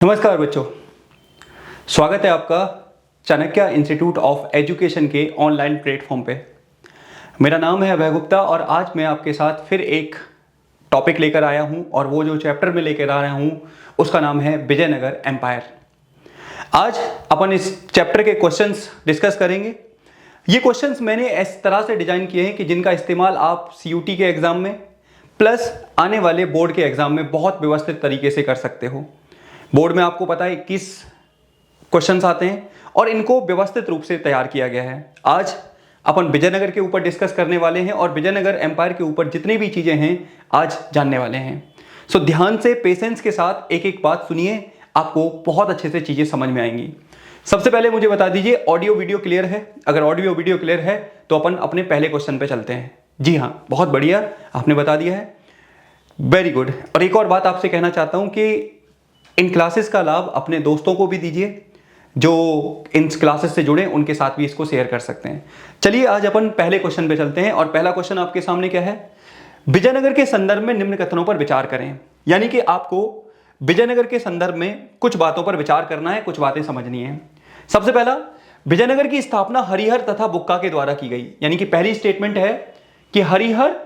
नमस्कार बच्चों, स्वागत है आपका चाणक्य इंस्टीट्यूट ऑफ एजुकेशन के ऑनलाइन प्लेटफॉर्म पे। मेरा नाम है अभय गुप्ता और आज मैं आपके साथ फिर एक टॉपिक लेकर आया हूं और वो जो चैप्टर में लेकर आ रहा हूं उसका नाम है विजयनगर एम्पायर। आज अपन इस चैप्टर के क्वेश्चंस डिस्कस करेंगे। ये क्वेश्चंस मैंने इस तरह से डिजाइन किए हैं कि जिनका इस्तेमाल आप सीयूटी के एग्जाम में प्लस आने वाले बोर्ड के एग्जाम में बहुत व्यवस्थित तरीके से कर सकते हो। बोर्ड में आपको पता है 21 क्वेश्चंस आते हैं और इनको व्यवस्थित रूप से तैयार किया गया है। आज अपन विजयनगर के ऊपर डिस्कस करने वाले हैं और विजयनगर एम्पायर के ऊपर जितनी भी चीजें हैं आज जानने वाले हैं। सो ध्यान से पेशेंस के साथ एक एक बात सुनिए, आपको बहुत अच्छे से चीजें समझ में आएंगी। सबसे पहले मुझे बता दीजिए ऑडियो वीडियो क्लियर है? अगर ऑडियो वीडियो क्लियर है तो अपन अपने पहले क्वेश्चन पे चलते हैं। जी हाँ, बहुत बढ़िया, आपने बता दिया है, वेरी गुड। और एक और बात आपसे कहना चाहता हूं कि इन क्लासेस का लाभ अपने दोस्तों को भी दीजिए, जो इन क्लासेस से जुड़े उनके साथ भी इसको शेयर कर सकते हैं। चलिए आज अपन पहले क्वेश्चन पे चलते हैं और पहला क्वेश्चन आपके सामने क्या है? विजयनगर के संदर्भ में निम्न कथनों पर विचार करें। यानी कि आपको विजयनगर के संदर्भ में कुछ बातों पर विचार करना है, कुछ बातें समझनी है। सबसे पहला, विजयनगर की स्थापना हरिहर तथा बुक्का के द्वारा की गई। यानी कि पहली स्टेटमेंट है कि हरिहर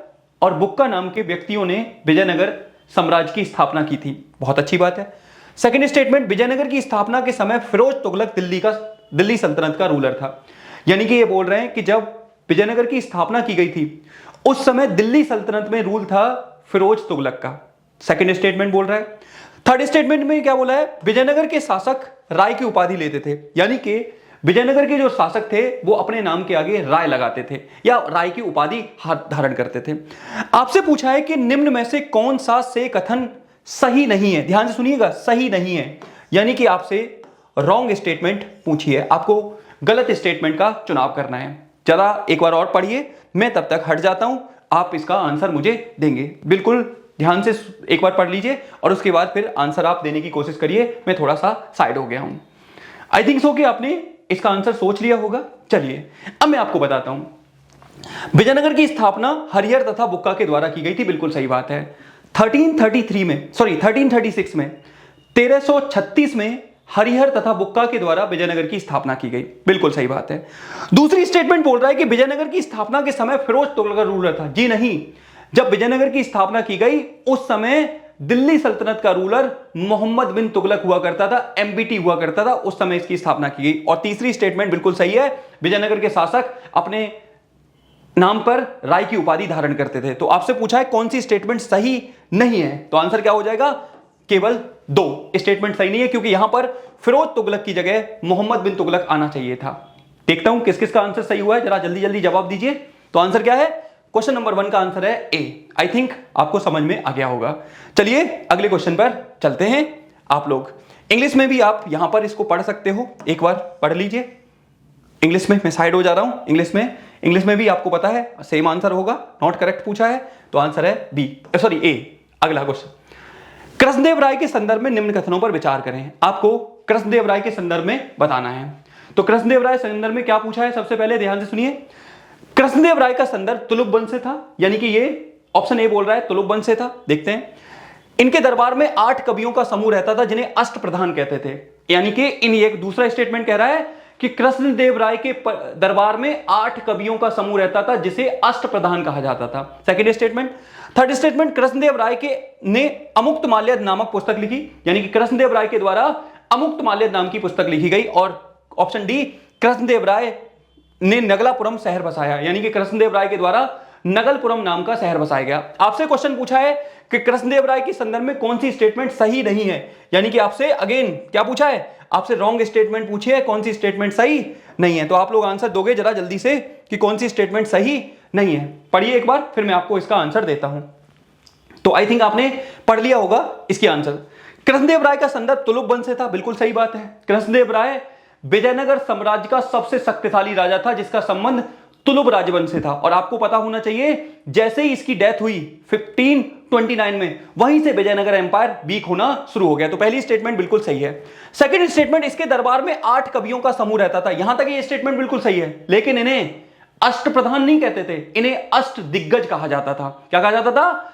और बुक्का नाम के व्यक्तियों ने विजयनगर साम्राज्य की स्थापना की थी। बहुत अच्छी बात है। सेकंड स्टेटमेंट, विजयनगर की स्थापना के समय फिरोज तुगलक दिल्ली सल्तनत का रूलर था। यानी कि ये बोल रहे हैं कि जब विजयनगर की स्थापना की गई थी उस समय दिल्ली सल्तनत में रूल था फिरोज तुगलक का। सेकंड स्टेटमेंट बोल रहा है। थर्ड स्टेटमेंट में क्या बोला है? विजयनगर के शासक राय की उपाधि लेते थे। यानी कि विजयनगर के जो शासक थे वो अपने नाम के आगे राय लगाते थे या राय की उपाधि धारण करते थे। आपसे पूछा है कि निम्न में से कौन सा से कथन सही नहीं है? ध्यान से सुनिएगा, सही नहीं है यानी कि आपसे रॉन्ग स्टेटमेंट पूछी है, आपको गलत स्टेटमेंट का चुनाव करना है। जरा एक बार और पढ़िए, मैं तब तक हट जाता हूं, आप इसका आंसर मुझे देंगे। बिल्कुल ध्यान से एक बार पढ़ लीजिए और उसके बाद फिर आंसर आप देने की कोशिश करिए। मैं थोड़ा सा साइड हो गया हूं। आई थिंक सो कि आपने इसका आंसर सोच लिया होगा। चलिए अब मैं आपको बताता हूं। विजयनगर की स्थापना हरिहर तथा बुक्का के द्वारा की गई थी, बिल्कुल सही बात है। 1336 में 1336 में हरिहर तथा बुक्का के द्वारा विजयनगर की स्थापना की गई, बिल्कुल सही बात है। दूसरी स्टेटमेंट बोल रहा है कि विजयनगर की स्थापना के समय फिरोज तुगलक रूलर था। जी नहीं, जब विजयनगर की स्थापना की गई उस समय दिल्ली सल्तनत का रूलर मोहम्मद बिन तुगलक हुआ करता था, एमबीटी हुआ करता था, उस समय इसकी स्थापना की गई। और तीसरी स्टेटमेंट बिल्कुल सही है, विजयनगर के शासक अपने नाम पर राय की उपाधि धारण करते थे। तो आपसे पूछा है कौन सी स्टेटमेंट सही नहीं है, तो आंसर क्या हो जाएगा? केवल 2 स्टेटमेंट सही नहीं है, क्योंकि यहां पर फिरोज तुगलक की जगह मोहम्मद बिन तुगलक आना चाहिए था। देखता हूं किस किस का आंसर सही हुआ है, जरा जल्दी जल्दी जवाब दीजिए। तो आंसर क्या है? क्वेश्चन नंबर 1 का आंसर है ए। आई थिंक आपको समझ में आ गया होगा। चलिए अगले क्वेश्चन पर चलते हैं। आप लोग इंग्लिश में भी आप यहां पर इसको पढ़ सकते हो, एक बार पढ़ लीजिए। इंग्लिश में मैं साइड हो जा रहा हूं। इंग्लिश में भी आपको पता है सेम आंसर होगा। नॉट करेक्ट पूछा है तो आंसर है बी, सॉरी ए। अगला क्वेश्चन, कृष्णदेव राय के संदर्भ में निम्न कथनों पर विचार करें। आपको कृष्णदेव राय के संदर्भ में बताना है। तो कृष्णदेव राय संदर्भ में क्या पूछा है? सबसे पहले ध्यान से सुनिए, कृष्णदेव राय का संदर्भ तुलुक वंश से था। यानी कि ये ऑप्शन ए बोल रहा है तुलुक वंश से था। देखते हैं, इनके दरबार में 8 कवियों का समूह रहता था जिन्हें अष्ट प्रधान कहते थे। यानी कि इन एक दूसरा स्टेटमेंट कह रहा है कि कृष्णदेव राय के दरबार में 8 कवियों का समूह रहता था जिसे अष्ट प्रधान कहा जाता था। Second statement. Third statement, Krishnadeva Raya के ने अमुक्त माल्यद नामक पुस्तक लिखी। यानी कि कृष्णदेव राय के द्वारा अमुक्त माल्यद नाम की पुस्तक लिखी गई। और ऑप्शन डी, कृष्णदेव राय ने नगलापुरम शहर बसाया। यानी कि कृष्णदेव राय के द्वारा नगलपुरम नाम का शहर बसाया गया। आपसे क्वेश्चन पूछा है कि कृष्णदेव राय के संदर्भ में कौन सी स्टेटमेंट सही नहीं है। यानी कि आपसे अगेन क्या पूछा है? आपसे रॉन्ग स्टेटमेंट पूछी है, कौन सी स्टेटमेंट सही नहीं है। तो आप लोग आंसर दोगे जरा जल्दी से कि कौन सी स्टेटमेंट सही नहीं है। पढ़िए एक बार, फिर मैं आपको इसका आंसर देता हूं। तो आई थिंक आपने पढ़ लिया होगा इसकी आंसर। कृष्णदेव राय का संदर्भ तुलुक वंश से था, बिल्कुल सही बात है। कृष्णदेव राय विजयनगर साम्राज्य का सबसे शक्तिशाली राजा था जिसका संबंध तुलुक राजवंश से था। और आपको पता होना चाहिए जैसे ही इसकी डेथ हुई 1529 में, वहीं से विजयनगर एम्पायर वीक होना शुरू हो गया। तो पहली स्टेटमेंट बिल्कुल सही है। सेकंड स्टेटमेंट, इसके दरबार में 8 कवियों का समूह रहता था। यहां तक ये स्टेटमेंट बिल्कुल सही है, लेकिन इन्हें अष्ट प्रधान नहीं कहते थे, इन्हें अष्ट दिग्गज कहा जाता था। क्या कहा जाता था?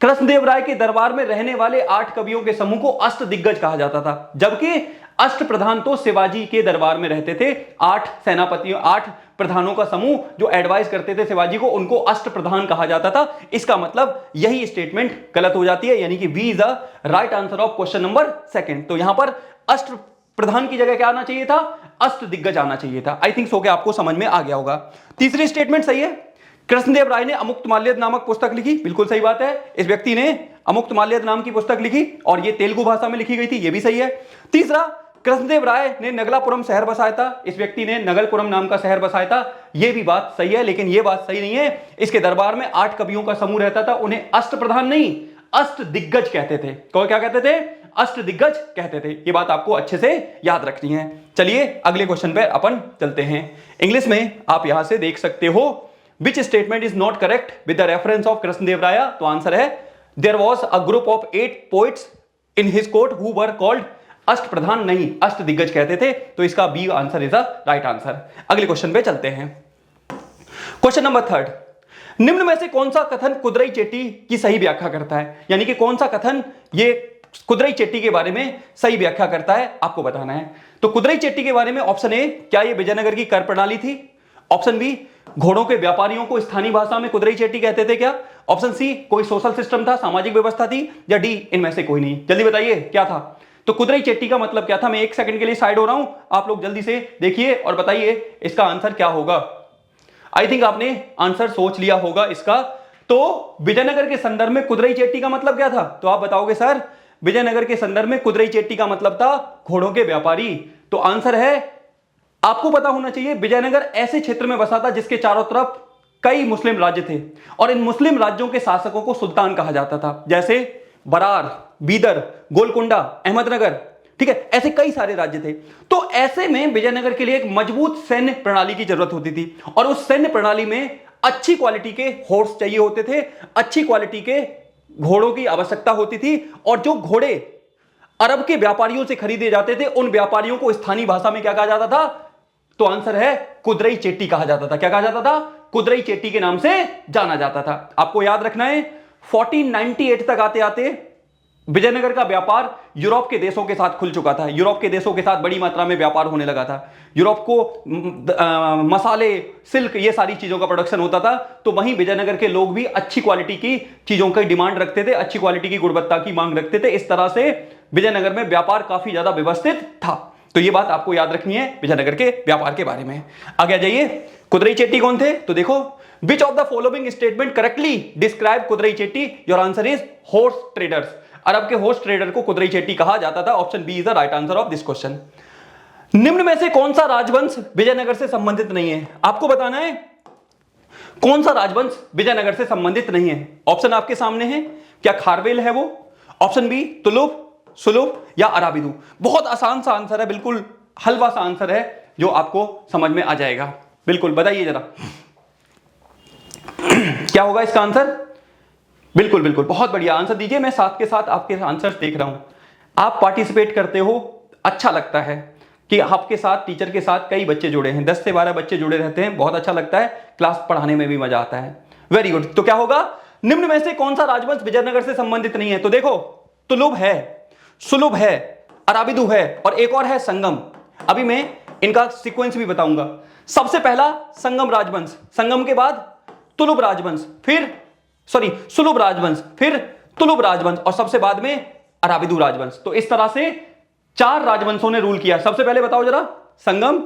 कृष्णदेव राय के दरबार में रहने वाले 8 कवियों के समूह को अष्टदिग्गज कहा जाता था, जबकि अष्टप्रधान तो शिवाजी के दरबार में रहते थे। 8 सेनापतियों, 8 प्रधानों का समूह जो एडवाइस करते थे शिवाजी को, उनको अष्टप्रधान कहा जाता था। इसका मतलब यही स्टेटमेंट गलत हो जाती है, यानी कि B is the right answer of question number 2। तो यहां पर अष्ट प्रधान की जगह क्या आना चाहिए था, अष्टदिग्गज आना चाहिए था। आई थिंक सो कि आपको समझ में आ गया होगा। तीसरी स्टेटमेंट सही है, कृष्णदेव राय ने अमुक्तमाल्यद नामक पुस्तक लिखी, बिल्कुल सही बात है। इस व्यक्ति ने अमुक्तमाल्यद नाम की पुस्तक लिखी और यह तेलुगु भाषा में लिखी गई थी, यह भी सही है। तीसरा, कृष्णदेव राय ने नगलापुरम शहर बसाया था, इस व्यक्ति ने नगलपुरम नाम का शहर बसाया था, यह भी बात सही है। लेकिन यह बात सही नहीं है, इसके दरबार में 8 कवियों का समूह रहता था, उन्हें अष्टप्रधान नहीं अष्टदिग्गज कहते थे। कौन क्या कहते थे, अष्टदिग्गज कहते थे। यह बात आपको अच्छे से याद रखनी है। चलिए अगले क्वेश्चन पे अपन चलते हैं। इंग्लिश में आप यहां से देख सकते हो, which statement is not correct with the reference of Krishnadeva Raya. तो आंसर है, there was a group of 8 poets in his court who were called, Ashtapradhan नहीं अष्टदिग्गज कहते थे। तो इसका B answer is the right answer. अगले क्वेश्चन पे चलते हैं। क्वेश्चन नंबर 3, निम्न में से कौन सा कथन कुदरई चेट्टी की सही व्याख्या करता है, यानी कि कौन सा कथन ये कुदरई चेट्टी के बारे में सही व्याख्या करता है, आपको बताना है। तो कुदरई चेट्टी के बारे में ऑप्शन ए, क्या ये विजयनगर की कर प्रणाली थी? ऑप्शन बी, घोड़ों के व्यापारियों को स्थानीय भाषा में कुदरई चेट्टी कहते थे क्या? ऑप्शन सी, कोई सोशल सिस्टम था, सामाजिक व्यवस्था थी? या डी, इनमें से कोई नहीं? जल्दी बताइए क्या था। तो कुदरई चेट्टी का मतलब क्या था? मैं 1 सेकंड के लिए साइड हो रहा हूं, आप लोग जल्दी से देखिए और बताइए इसका आंसर क्या होगा। आई थिंक आपने आंसर सोच लिया होगा इसका। तो विजयनगर के संदर्भ में कुदरई चेट्टी का मतलब क्या था? तो आप बताओगे सर, विजयनगर के संदर्भ में कुदरई चेट्टी का मतलब था घोड़ों के व्यापारी। तो आंसर है, आपको पता होना चाहिए, विजयनगर ऐसे क्षेत्र में बसा था जिसके चारों तरफ कई मुस्लिम राज्य थे और इन मुस्लिम राज्यों के शासकों को सुल्तान कहा जाता था, जैसे बरार, बीदर, गोलकुंडा, अहमदनगर, ठीक है, ऐसे कई सारे राज्य थे। तो ऐसे में विजयनगर के लिए एक मजबूत सैन्य प्रणाली की जरूरत होती थी और उस सैन्य प्रणाली में अच्छी क्वालिटी के हॉर्स चाहिए होते थे, अच्छी क्वालिटी के घोड़ों की आवश्यकता होती थी। और जो घोड़े अरब के व्यापारियों से खरीदे जाते थे, उन व्यापारियों को स्थानीय भाषा में क्या कहा जाता था? तो आंसर है, कुदरई चेट्टी कहा जाता था। क्या कहा जाता था? कुदरई चेट्टी के नाम से जाना जाता था। आपको याद रखना है, 1498 तक आते आते विजयनगर का व्यापार यूरोप के देशों के साथ खुल चुका था। यूरोप के देशों के साथ बड़ी मात्रा में व्यापार होने लगा था। यूरोप को मसाले, सिल्क, ये सारी चीजों का प्रोडक्शन होता था। तो वहीं विजयनगर के लोग भी अच्छी क्वालिटी की चीजों की डिमांड रखते थे, अच्छी क्वालिटी की गुणवत्ता की मांग रखते थे। इस तरह से विजयनगर में व्यापार काफी ज्यादा व्यवस्थित था। तो ये बात आपको याद रखनी है विजयनगर के व्यापार के बारे में। आगे आ जाइए, कुदरई चेट्टी कौन थे? तो देखो, which of the following statement correctly describe Kudirai Chetti? Your answer is horse traders. अरब के हॉर्स ट्रेडर को कुदरई चेट्टी कहा जाता था। Option B is the right answer of this question. निम्न में से कौन सा राजवंश विजयनगर से संबंधित नहीं है? आपको बताना है कौन सा राजवंश विजयनगर से संबंधित नहीं है। ऑप्शन आपके सामने है, क्या खारवेल है वो? ऑप्शन बी, तुलुप, सुलुप या अराबिदू? बहुत आसान सा आंसर है, बिल्कुल हलवा सा आंसर है जो आपको समझ में आ जाएगा। बिल्कुल बताइए जरा क्या होगा इसका आंसर? बिल्कुल बिल्कुल, बहुत बढ़िया आंसर दीजिए। मैं साथ के साथ आपके आंसर्स देख रहा हूं, आप पार्टिसिपेट करते हो, अच्छा लगता है कि आपके साथ, टीचर के साथ कई बच्चे जुड़े हैं, 10 से 12 बच्चे जुड़े रहते हैं, बहुत अच्छा लगता है, क्लास पढ़ाने में भी मजा आता है। Very good. तो क्या होगा, निम्न में से कौन सा राजवंश विजयनगर से संबंधित नहीं है? तो देखो, तुलुब है, सुलुब है, अराबिदू है और एक और है संगम। अभी मैं इनका सीक्वेंस भी बताऊंगा। सबसे पहला संगम राजवंश, संगम के बाद तुलुब राजवंश, फिर सुलुब राजवंश, फिर तुलुब राजवंश और सबसे बाद में अराबिदू राजवंश। तो इस तरह से 4 राजवंशों ने रूल किया। सबसे पहले बताओ जरा, संगम,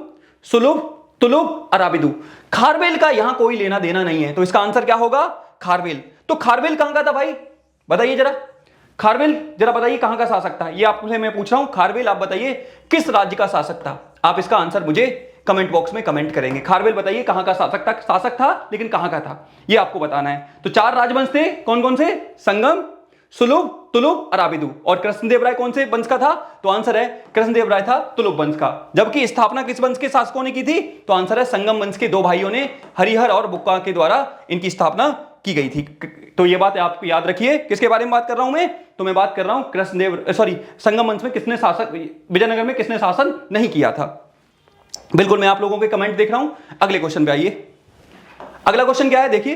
सुलुब, तुलुब, अराबिदू। खारवेल का यहां कोई लेना देना नहीं है, तो इसका आंसर क्या होगा? खारवेल। तो खारवेल कहां का था भाई, बताइए जरा। खारवेल जरा बताइए कहां का शासक था? ये आपसे मैं पूछ रहा हूं, खारवेल आप बताइए किस राज्य का शासक था? आप इसका आंसर मुझे कमेंट बॉक्स में कमेंट करेंगे। खारवेल बताइए कहां का शासक था, लेकिन कहां का था ये आपको बताना है। तो 4 राजवंश थे, कौन कौन से? संगम, सुलुब, तुलुब, अराबिदू। और कृष्णदेव राय कौन से वंश का था? तो आंसर है, कृष्णदेव राय था तुलुब वंश का। जबकि स्थापना किस वंश के शासकों ने की थी? तो आंसर है, संगम वंश के 2 भाइयों ने, हरिहर और बुक्का के द्वारा इनकी स्थापना की गई थी। तो ये बात आपको याद रखिए। किसके बारे में बात कर रहा हूं मैं? तो मैं बात कर रहा हूं संगम वंश में किसने शासक, विजयनगर में किसने शासन नहीं किया था। बिल्कुल, मैं आप लोगों के कमेंट देख रहा हूं। अगले क्वेश्चन पे आइए। अगला क्वेश्चन क्या है, देखिए,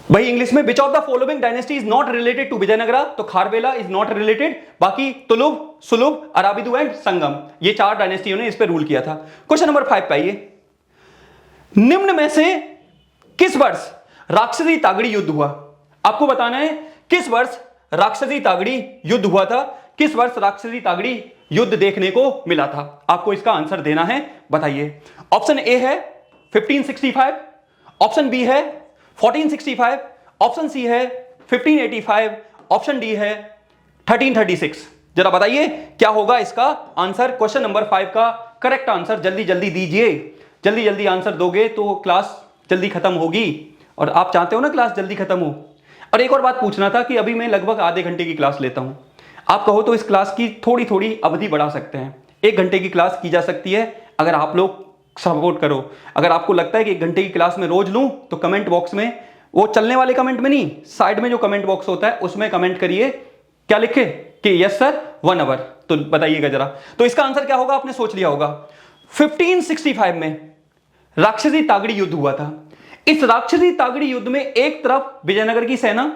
भाई इंग्लिश में which of the following dynasty is not related to Vijayanagara, तो खारवेला इज नॉट रिलेटेड, बाकी तुलुव, सुलुभ, अराबिदु एंड संगम, ये 4 डायनेस्टियों ने इस पे रूल किया था। क्वेश्चन नंबर 5 पे आइए, निम्न में से किस वर्ष राक्षसी तागड़ी युद्ध हुआ? आपको बताना है किस वर्ष राक्षसी तागड़ी युद्ध हुआ था, किस वर्ष राक्षसी तागड़ी युद्ध देखने को मिला था, आपको इसका आंसर देना है, बताइए। ऑप्शन ए है 1565, ऑप्शन बी है 1465, ऑप्शन सी है 1585, ऑप्शन डी है 1336। जरा बताइए क्या होगा इसका आंसर। क्वेश्चन नंबर 5 का करेक्ट आंसर जल्दी जल्दी दीजिए, जल्दी जल्दी आंसर दोगे तो क्लास जल्दी खत्म होगी, और आप चाहते हो ना क्लास जल्दी खत्म हो। और एक और बात पूछना था कि अभी मैं लगभग आधे घंटे की क्लास लेता हूं, आप कहो तो इस क्लास की थोड़ी थोड़ी अवधि बढ़ा सकते हैं, 1 घंटे की क्लास की जा सकती है अगर आप लोग सपोर्ट करो। अगर आपको लगता है कि 1 घंटे की क्लास में रोज लूं तो कमेंट बॉक्स में, वो चलने वाले कमेंट में नहीं, साइड में जो कमेंट बॉक्स होता है उसमें कमेंट करिए, क्या लिखे कि यस सर 1 आवर, तो बताइएगा जरा। तो इसका आंसर क्या होगा, आपने सोच लिया होगा। 1565 में राक्षसी तागड़ी युद्ध हुआ था। इस राक्षसी तागड़ी युद्ध में एक तरफ विजयनगर की सेना,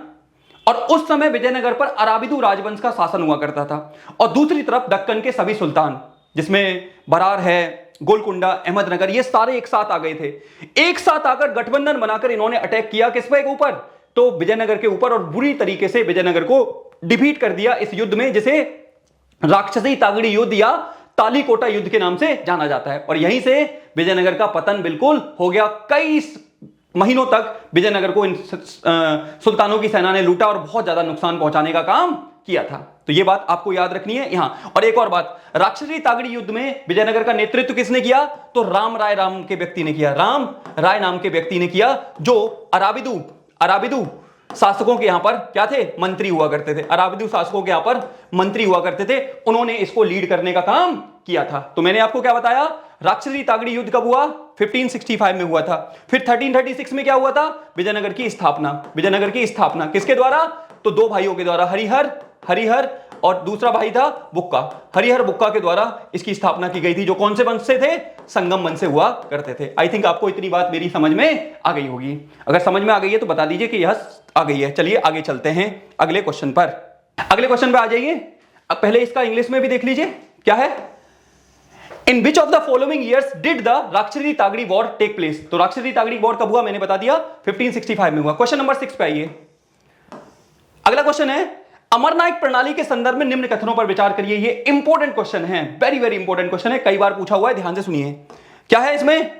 और उस समय विजयनगर पर अराबिदु राजवंश का शासन हुआ करता था, और दूसरी तरफ दक्कन के सभी सुल्तान, जिसमें बरार है, गोलकुंडा, अहमदनगर, ये सारे एक साथ आ गए थे। एक साथ आकर गठबंधन बनाकर इन्होंने अटैक किया किस पे ऊपर, तो विजयनगर के ऊपर, और बुरी तरीके से विजयनगर को डिफीट कर दिया इस युद्ध में, जिसे राक्षसी तागड़ी युद्ध या तालीकोटा युद्ध के नाम से जाना जाता है। और यहीं से विजयनगर का पतन बिल्कुल हो गया। कई महीनों तक विजयनगर को इन सुल्तानों की सेना ने लूटा और बहुत ज्यादा नुकसान पहुंचाने का काम किया था। तो ये बात आपको याद रखनी है यहां। और एक और बात, राक्षसी तागड़ी युद्ध में विजयनगर का नेतृत्व किसने किया, तो राम राय नाम के व्यक्ति ने किया, राम राय नाम के व्यक्ति ने किया, जो अराबिदु शासकों के यहां पर क्या थे, मंत्री हुआ करते थे। अराबिदु शासकों के यहां पर मंत्री हुआ करते थे, उन्होंने इसको लीड करने का काम किया था। तो मैंने आपको क्या बताया, राक्षसी तागड़ी युद्ध कब हुआ, 1565 में हुआ था। फिर 1336 में क्या हुआ था, विजयनगर की स्थापना। विजयनगर की स्थापना किसके द्वारा, तो 2 भाइयों के द्वारा, हरिहर और दूसरा भाई था बुक्का, हरिहर बुक्का के द्वारा इसकी स्थापना की गई थी, जो कौन से वंश से थे, संगम वंश से हुआ करते थे। आई थिंक आपको इतनी बात मेरी समझ में आ गई होगी। अगर समझ में आ गई है तो बता दीजिए कि यह आ गई है। चलिए आगे चलते हैं अगले क्वेश्चन पर। अगले क्वेश्चन पे आ जाइए। अब पहले इसका इंग्लिश में भी देख लीजिए क्या है। In which of the following years did the Rakshasi Tangadi war take place. तो राक्षसी तागड़ी वॉर कब हुआ, मैंने बता दिया 1565 में हुआ। क्वेश्चन नंबर 6 पे आइए। अगला क्वेश्चन है, अमरनायक प्रणाली के संदर्भ में निम्न कथनों पर विचार करिए। ये इंपॉर्टेंट क्वेश्चन है, वेरी वेरी इंपॉर्टेंट क्वेश्चन है, कई बार पूछा हुआ है, ध्यान से सुनिए। क्या है इसमें,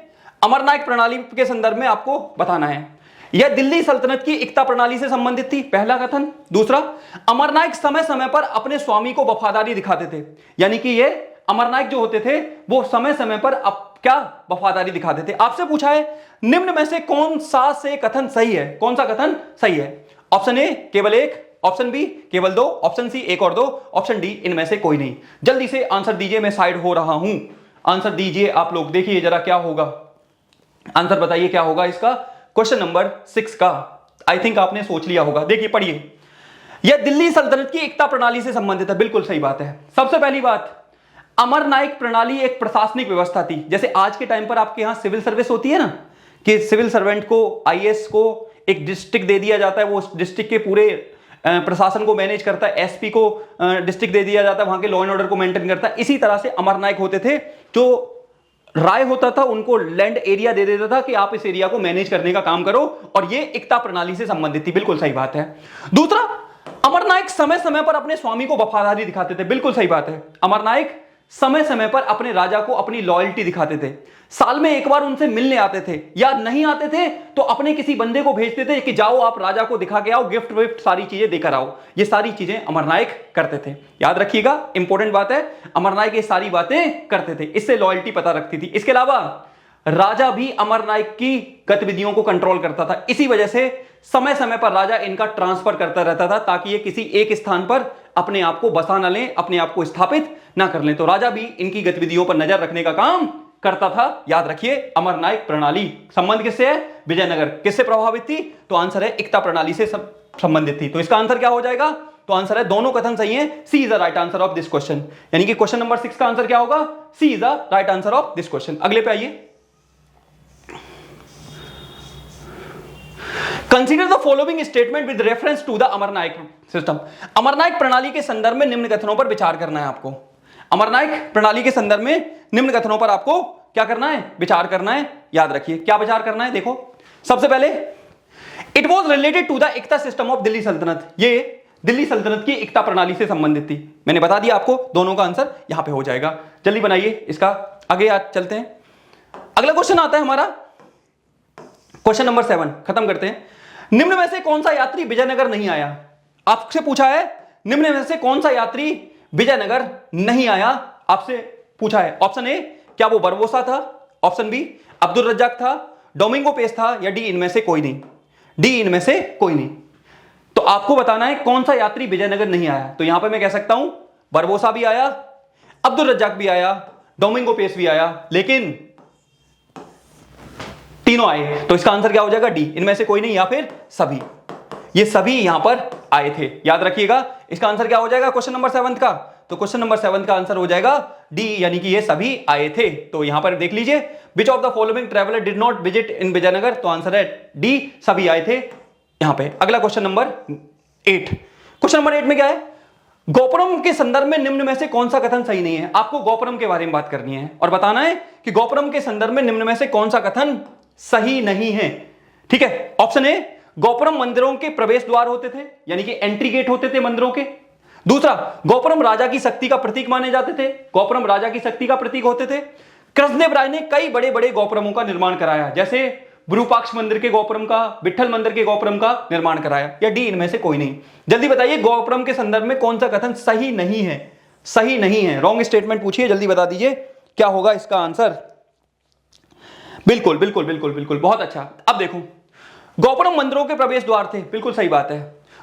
अमरनायक प्रणाली के संदर्भ में आपको बताना है। यह दिल्ली सल्तनत की एकता प्रणाली से संबंधित थी, पहला कथन। दूसरा, अमरनायक समय समय पर अपने स्वामी को वफादारी दिखाते थे, यानी कि ये अमरनायक जो होते थे वो समय समय पर क्या वफादारी दिखाते थे। आपसे पूछा है निम्न में से कौन सा से कथन सही है, कौन सा कथन सही है। ऑप्शन ए केवल 1, ऑप्शन बी केवल 2, ऑप्शन सी 1 और 2, ऑप्शन डी इनमें से कोई नहीं। जल्दी से आंसर दीजिए, मैं साइड हो रहा हूं, आंसर दीजिए आप लोग, देखिए जरा क्या होगा आंसर, बताइए क्या होगा इसका। क्वेश्चन नंबर 6 का आई थिंक आपने सोच लिया होगा। देखिए पढ़िए, यह दिल्ली सल्तनत की एकता प्रणाली से संबंधित है, बिल्कुल सही बात है। सबसे पहली बात, अमरनायक प्रणाली एक प्रशासनिक व्यवस्था थी। जैसे आज के टाइम पर आपके यहां सिविल सर्विस होती है ना, कि सिविल सर्वेंट को, आईएएस को एक डिस्ट्रिक्ट दे दिया जाता है, वो उस डिस्ट्रिक्ट के पूरे प्रशासन को मैनेज करता है, एसपी को डिस्ट्रिक्ट दे दिया जाता है, वहां के लॉ एंड ऑर्डर को मेंटेन करता है। इसी तरह से अमरनायक होते थे, जो राय होता था उनको लैंड एरिया दे देता था कि आप इस एरिया को मैनेज करने का काम करो, और ये एकता प्रणाली से संबंधित थी, बिल्कुल सही बात है। दूसरा, अमरनायक समय समय पर अपने स्वामी को वफादारी दिखाते थे, बिल्कुल सही बात है। अमरनायक समय समय पर अपने राजा को अपनी लॉयल्टी दिखाते थे, साल में एक बार उनसे मिलने आते थे, या नहीं आते थे तो अपने किसी बंदे को भेजते थे कि जाओ आप राजा को दिखा के आओ, गिफ्ट विफ्ट सारी चीजें देकर आओ। ये सारी चीजें अमरनायक करते थे, याद रखिएगा, इंपॉर्टेंट बात है। अमरनायक ये सारी बातें करते थे, इससे लॉयल्टी पता रखती थी। इसके अलावा राजा भी अमरनायक की गतिविधियों को कंट्रोल करता था, इसी वजह से समय समय पर राजा इनका ट्रांसफर करता रहता था, ताकि ये किसी एक स्थान पर अपने आप को बसा न लें, अपने आप को स्थापित ना कर लें। तो राजा भी इनकी गतिविधियों पर नजर रखने का काम करता था। याद रखिए, अमरनायक प्रणाली संबंध किससे है, विजयनगर। किससे प्रभावित थी, तो आंसर है एकता प्रणाली से संबंधित थी। तो इसका आंसर क्या हो जाएगा, तो आंसर है दोनों कथन सही है, C is the right answer of this question. यानी कि क्वेश्चन नंबर 6 का आंसर क्या होगा, C is the right answer of this question. अगले पे आइए। Consider the following statement with reference to the Amaranayaka system. Amaranayaka प्रणाली के संदर्भ में निम्न कथनों पर विचार करना है आपको। अमरनायक प्रणाली के संदर्भ में निम्न कथनों पर आपको क्या करना है, विचार करना है। याद रखिए क्या विचार करना है। देखो सबसे पहले it was related to the iqta system of Delhi sultanate, ये दिल्ली सल्तनत की इक्ता प्रणाली से संबंधित थी। मैंने बता दिया आपको, दोनों का आंसर यहां पे हो जाएगा। जल्दी बनाइए इसका, आगे आज चलते हैं। अगला क्वेश्चन आता है हमारा क्वेश्चन नंबर 7, खत्म करते हैं। निम्न में से कौन सा यात्री विजयनगर नहीं आया? आपसे पूछा है निम्न में से कौन सा यात्री विजयनगर नहीं आया, आपसे पूछा है। ऑप्शन ए, क्या वो बरबोसा था? ऑप्शन बी, अब्दुल रज्जाक था, डोमिंगो पेस था, या डी इनमें से कोई नहीं? डी इनमें से कोई नहीं। तो आपको बताना है कौन सा यात्री विजयनगर नहीं आया। तो यहां पे मैं कह सकता हूं बरबोसा भी आया, अब्दुल रज्जाक भी आया, डोमिंगो पेस भी आया, लेकिन तीनों आए। तो इसका आंसर क्या हो जाएगा? डी, इनमें से कोई नहीं या फिर सभी। ये सभी यहां पर आए थे, याद रखिएगा। इसका आंसर क्या हो जाएगा क्वेश्चन नंबर 7 का? तो क्वेश्चन नंबर 7 का आंसर हो जाएगा डी, यानी कि ये सभी आए थे। तो यहां पर देख लीजिए, which of the following traveller did not visit in Vijayanagar? तो आंसर है डी, सभी आए थे यहां पे। अगला क्वेश्चन नंबर 8। क्वेश्चन नंबर 8 में क्या है? गोपुरम के संदर्भ में निम्न में से कौन सा कथन सही नहीं है? आपको गोपुरम के बारे में बात करनी है और बताना है कि गोपुरम के संदर्भ में निम्न में से कौन सा कथन सही नहीं है। ठीक है, ऑप्शन ए, गोपुरम मंदिरों के प्रवेश द्वार होते थे, यानी कि एंट्री गेट होते थे मंदिरों के। दूसरा, गोपुरम राजा की शक्ति का प्रतीक माने जाते थे, गोपुरम राजा की शक्ति का प्रतीक होते थे। कृष्णदेव राय ने कई बड़े बड़े गोपुरमों का निर्माण कराया, जैसे विरूपाक्ष मंदिर के गोपुरम का, विट्ठल मंदिर के गोपुरम का निर्माण कराया, या डी इनमें से कोई नहीं? जल्दी बताइए गोपुरम के संदर्भ में कौन सा कथन सही नहीं है? सही नहीं है, रॉन्ग स्टेटमेंट पूछिए, जल्दी बता दीजिए क्या होगा इसका आंसर। बिल्कुल बिल्कुल बिल्कुल बिल्कुल, बहुत अच्छा। अब देखो, गोपुरम मंदिरों के प्रवेश द्वार थे, बिल्कुल सही बात है।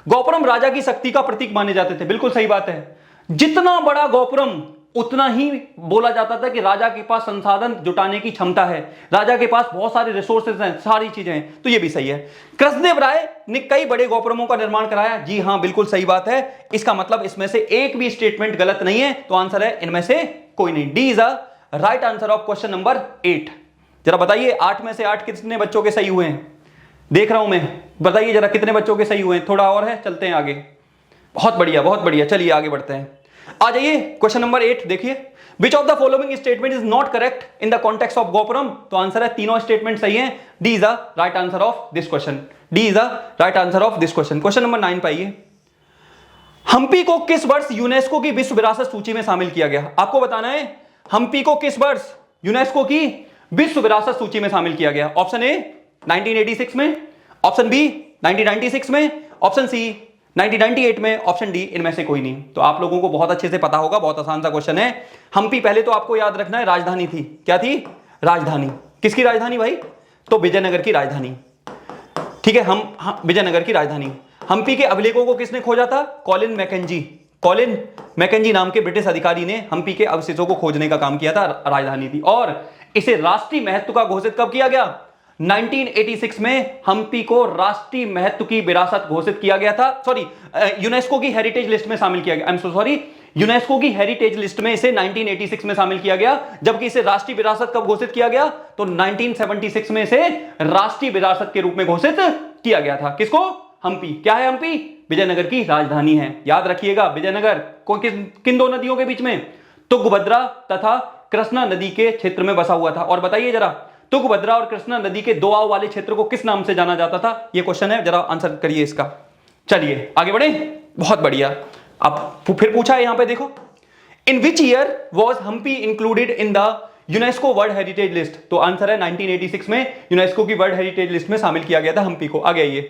गोपुरम राजा की शक्ति का प्रतीक माने जाते थे, बिल्कुल सही बात है। जितना बड़ा गोपुरम उतना ही बोला जाता था कि राजा के पास संसाधन जुटाने की क्षमता है, राजा के पास बहुत सारे रिसोर्सेज हैं, सारी चीजें हैं, तो ये भी सही है। कृष्णदेव राय ने कई बड़े गोपुरमों का निर्माण कराया, जी हां बिल्कुल सही बात है। इसका मतलब इसमें से एक भी स्टेटमेंट गलत नहीं है, तो आंसर है इनमें से कोई नहीं। D is a right answer of question number 8। जरा बताइए 8 में से 8 कितने बच्चों के सही हुए हैं? देख रहा हूं मैं, बताइए जरा कितने बच्चों के सही हुए हैं? थोड़ा और है, चलते हैं आगे। बहुत बढ़िया बहुत बढ़िया, चलिए आगे बढ़ते हैं। आ जाइए क्वेश्चन नंबर 8 देखिए। विच of the following statement is not correct in the context of gopuram? तो आंसर है तीनों स्टेटमेंट सही हैं। D is the right answer of this question. D is the right answer of this question. Question number 9 पाइए। हम्पी को किस वर्ष UNESCO की विश्व विरासत सूची में शामिल किया गया? आपको बताना है हम्पी को किस वर्ष यूनेस्को की विश्व विरासत सूची में शामिल किया गया। ऑप्शन ए 1986 में, ऑप्शन बी 1996 में, ऑप्शन सी 1998 में, ऑप्शन डी इनमें से कोई नहीं। तो आप लोगों को बहुत अच्छे से पता होगा, बहुत आसान सा क्वेश्चन है। हम्पी पहले तो आपको याद रखना है राजधानी थी, क्या थी? राजधानी। किसकी राजधानी भाई? तो विजयनगर की राजधानी। ठीक है, हम विजयनगर की राजधानी। हम्पी के अभिलेखों को किसने खोजा था? Colin McKenzie. कॉलिन मैकेंजी नाम के ब्रिटिश अधिकारी ने हम्पी के अवशेषों को खोजने का काम किया था, राजधानी थी। और इसे राष्ट्रीय महत्व का घोषित कब किया गया? 1986 में हम्पी को राष्ट्रीय महत्व की विरासत घोषित किया गया था। सॉरी, यूनेस्को की हेरिटेज लिस्ट में शामिल किया गया। I am so sorry, UNESCO की हेरिटेज लिस्ट में इसे 1986 में शामिल किया गया, जबकि इसे राष्ट्रीय विरासत कब घोषित किया गया? तो 1976 में इसे राष्ट्रीय विरासत के रूप में घोषित किया गया था। किसको? हम्पी। क्या है हम्पी? विजयनगर की राजधानी है। याद रखिएगा, विजयनगर को किन दो नदियों के बीच में? तुंगभद्रा तथा कृष्णा नदी के क्षेत्र में बसा हुआ था। और बताइए जरा, तुंगभद्रा और कृष्णा नदी के दो आव वाले क्षेत्र को किस नाम से जाना जाता था? यह क्वेश्चन है, जरा आंसर करिए इसका। चलिए आगे बढ़े, बहुत बढ़िया। अब फिर पूछा है यहां पे, देखो, in which year was Hampi included in the UNESCO world heritage list? तो आंसर है 1986 में यूनेस्को की वर्ल्ड हेरिटेज लिस्ट में शामिल किया गया था हम्पी को। आगे आइए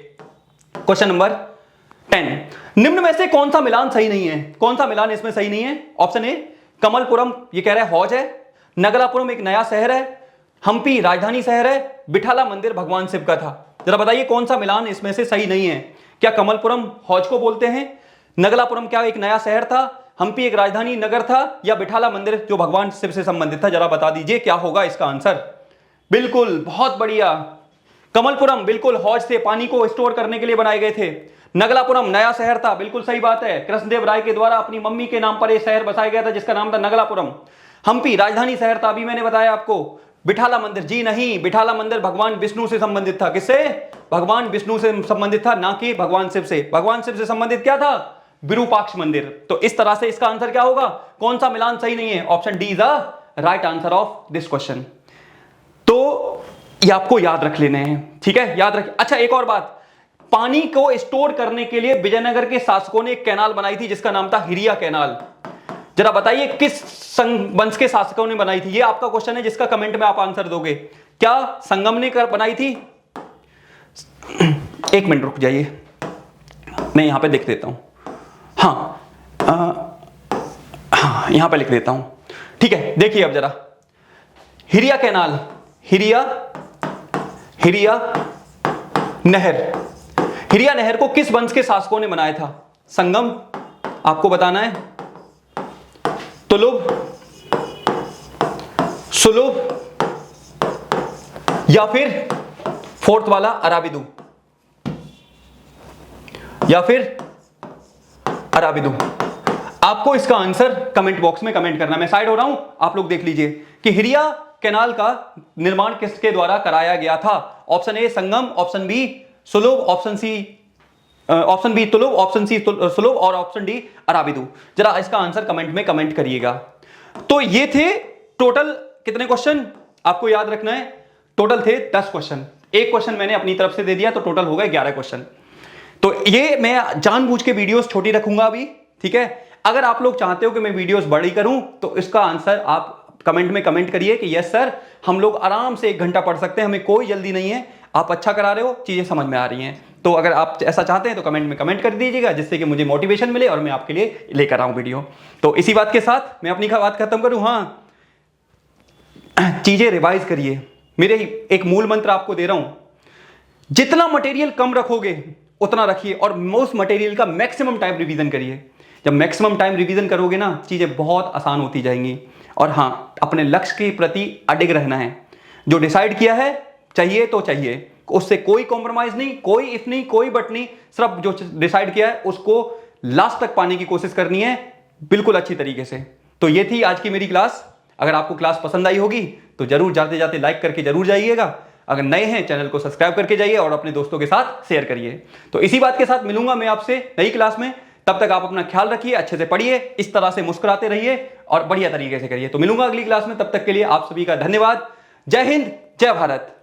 क्वेश्चन नंबर 10। निम्न में से कौन सा मिलान सही नहीं है? कौन सा मिलान इसमें सही नहीं है? ऑप्शन ए कमलपुरम, ये कह रहा है हौज है, नगलापुरम एक नया शहर है, हम्पी राजधानी शहर है, बिठाला मंदिर भगवान शिव का था। जरा बताइए कौन सा मिलान इसमें से सही नहीं है? क्या कमलपुरम हौज को बोलते हैं, नगलापुरम क्या एक नया शहर था, हम्पी एक राजधानी नगर था, या बिठाला मंदिर जो भगवान शिव से संबंधित था? जरा बता दीजिए क्या होगा इसका आंसर। बिल्कुल, बहुत बढ़िया। कमलपुरम बिल्कुल हौज से पानी को स्टोर करने के लिए बनाए गए थे। नगलापुरम नया शहर था, बिल्कुल सही बात है। कृष्णदेव राय के द्वारा अपनी मम्मी के नाम पर एक शहर बसाया गया था जिसका नाम था नगलापुरम। हम्पी राजधानी शहर था, अभी मैंने बताया आपको। बिठाला मंदिर। जी नहीं, बिठाला मंदिर भगवान विष्णु से संबंधित था। किससे? भगवान विष्णु से संबंधित था, ना कि भगवान शिव से। भगवान शिव से संबंधित क्या था? विरूपाक्ष मंदिर। तो इस तरह से इसका आंसर क्या होगा? कौन सा मिलान सही नहीं है? Option D is the right answer of this question. तो ये आपको याद रख लेने हैं, ठीक है, याद रख। अच्छा, एक और बात, पानी को स्टोर करने के लिए विजयनगर के शासकों ने एक कैनाल बनाई थी जिसका नाम था हिरिया कैनाल। जरा बताइए किस वंश के शासकों ने बनाई थी? ये आपका क्वेश्चन है जिसका कमेंट में आप आंसर दोगे। क्या संगम ने बनाई थी? एक मिनट रुक जाइए, मैं यहां पे लिख देता हूं। हाँ, यहां पे लिख देता हूं, ठीक है। देखिए अब जरा, हिरिया कैनाल, हिरिया नहर, हिरिया नहर को किस वंश के शासकों ने बनाया था? संगम आपको बताना है, तुलुभ, सुलुभ, या फिर फोर्थ वाला अराबिदु, या फिर अराबिदु। आपको इसका आंसर कमेंट बॉक्स में कमेंट करना। मैं साइड हो रहा हूं, आप लोग देख लीजिए कि हिरिया कैनाल का निर्माण किसके द्वारा कराया गया था? Option A Sangama, option B Saluva, option B Tuluva, option C Saluva और ऑप्शन डी अराबिदु। जरा इसका आंसर कमेंट में कमेंट करिएगा। तो ये थे टोटल कितने क्वेश्चन आपको याद रखना है? टोटल थे 10 क्वेश्चन। एक क्वेश्चन मैंने अपनी तरफ से दे दिया, तो टोटल हो गए 11 क्वेश्चन। तो ये मैं जानबूझ के वीडियोस छोटी रखूंगा अभी, ठीक है। अगर आप लोग चाहते हो कि मैं वीडियोस बड़ी करूं तो इसका आंसर आप कमेंट में कमेंट करिए कि यस सर, हम लोग आराम से 1 घंटा पढ़ सकते हैं, हमें कोई जल्दी नहीं है, आप अच्छा करा रहे हो, चीजें समझ में आ रही हैं। तो अगर आप ऐसा चाहते हैं तो कमेंट में कमेंट कर दीजिएगा, जिससे कि मुझे मोटिवेशन मिले और मैं आपके लिए लेकर आऊं वीडियो। तो इसी बात के साथ मैं अपनी बात खत्म करूं। हाँ, चीजें रिवाइज करिए। मेरे एक मूल मंत्र आपको दे रहा हूं, जितना मटेरियल कम रखोगे उतना रखिए, और मोस्ट मटेरियल का मैक्सिमम टाइम रिवीजन करिए। जब मैक्सिमम टाइम रिवीजन करोगे ना, चीजें बहुत आसान होती जाएंगी। और हाँ, अपने लक्ष्य के प्रति अडिग रहना है। जो डिसाइड किया है चाहिए तो चाहिए, उससे कोई कॉम्प्रोमाइज नहीं, कोई इफ नहीं, कोई बट नहीं। सिर्फ जो डिसाइड किया है उसको लास्ट तक पाने की कोशिश करनी है, बिल्कुल अच्छी तरीके से। तो ये थी आज की मेरी क्लास। अगर आपको क्लास पसंद आई होगी तो जरूर जाते जाते लाइक करके जरूर जाइएगा। अगर नए हैं चैनल को सब्सक्राइब करके जाइए और अपने दोस्तों के साथ शेयर करिए। तो इसी बात के साथ मिलूंगा मैं आपसे नई क्लास में। तब तक आप अपना ख्याल रखिए, अच्छे से पढ़िए, इस तरह से मुस्कुराते रहिए और बढ़िया तरीके से करिए। तो मिलूंगा अगली क्लास में, तब तक के लिए आप सभी का धन्यवाद। जय हिंद, जय भारत।